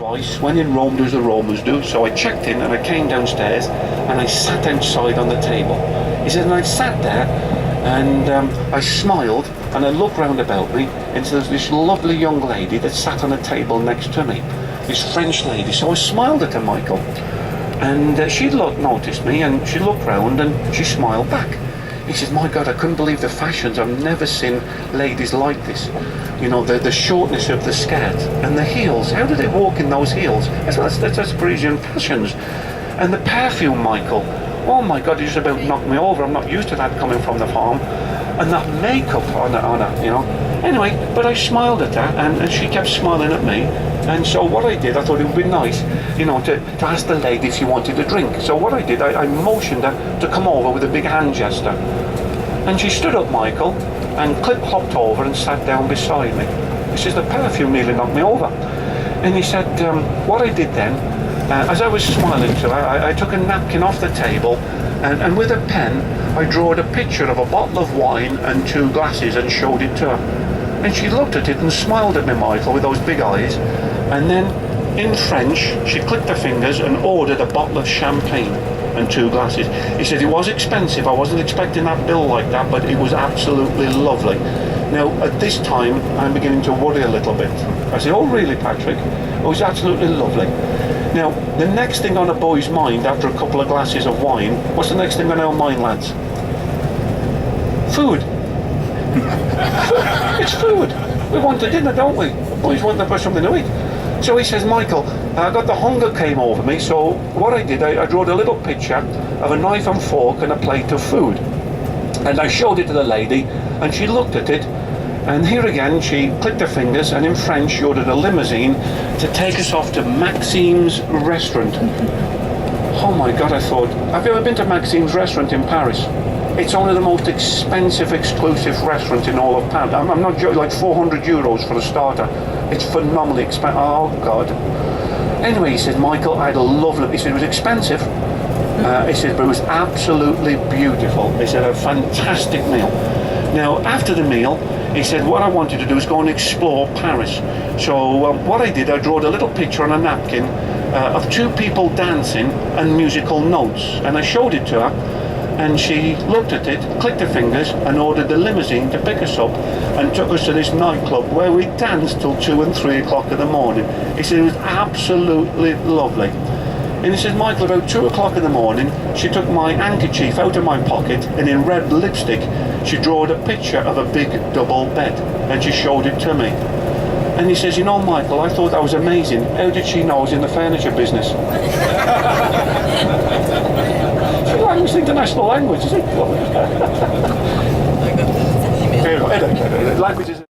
advice. When in Rome, do as the Romans do. So I checked in and I came downstairs and I sat outside on the table. He said, and I sat there and I smiled and I looked round about me and there's this lovely young lady that sat on a table next to me, this French lady. So I smiled at her, Michael, and she noticed me and she looked round and she smiled back. He said, my God, I couldn't believe the fashions. I've never seen ladies like this. You know, the shortness of the skirt and the heels. How do they walk in those heels? That's Parisian fashions. And the perfume, Michael. Oh my God, it just about knocked me over. I'm not used to that coming from the farm. And that makeup on her, you know. Anyway, but I smiled at her and she kept smiling at me. And so what I did, I thought it would be nice, you know, to ask the lady if she wanted a drink. So what I did, I motioned her to come over with a big hand gesture. And she stood up, Michael, and Clip hopped over and sat down beside me. He says, the perfume nearly knocked me over. And he said, what I did then, as I was smiling to her, I took a napkin off the table and with a pen, I drawed a picture of a bottle of wine and 2 glasses and showed it to her. And she looked at it and smiled at me, Michael, with those big eyes. And then, in French, she clicked her fingers and ordered a bottle of champagne and 2 glasses. He said it was expensive. I wasn't expecting that bill like that, but it was absolutely lovely. Now, at this time, I'm beginning to worry a little bit. I said, oh, really, Patrick? It was absolutely lovely. Now, the next thing on a boy's mind after a couple of glasses of wine, what's the next thing on our mind, lads? Food. It's food. We want a dinner, don't we? The boys want something to eat. So he says, Michael, I got the hunger came over me, so what I did, I drew a little picture of a knife and fork and a plate of food. And I showed it to the lady, and she looked at it, and here again, she clicked her fingers, and in French, she ordered a limousine to take us off to Maxime's restaurant. Oh my God, I thought, have you ever been to Maxime's restaurant in Paris? It's one of the most expensive, exclusive restaurants in all of Paris. I'm not joking, like 400 euros for a starter. It's phenomenally expensive. Oh God. Anyway, he said, Michael, I had a lovely, he said it was expensive. He said, but it was absolutely beautiful. He said, a fantastic meal. Now, after the meal, he said, what I wanted to do is go and explore Paris. So what I did, I drew a little picture on a napkin of 2 people dancing and musical notes. And I showed it to her. And she looked at it, clicked her fingers, and ordered the limousine to pick us up and took us to this nightclub where we danced till 2 and 3 o'clock in the morning. He said it was absolutely lovely. And he said, Michael, about 2 o'clock in the morning, she took my handkerchief out of my pocket and in red lipstick, she drawed a picture of a big double bed and she showed it to me. And he says, you know, Michael, I thought that was amazing. How did she know I was in the furniture business? It's international language, is it? Languages.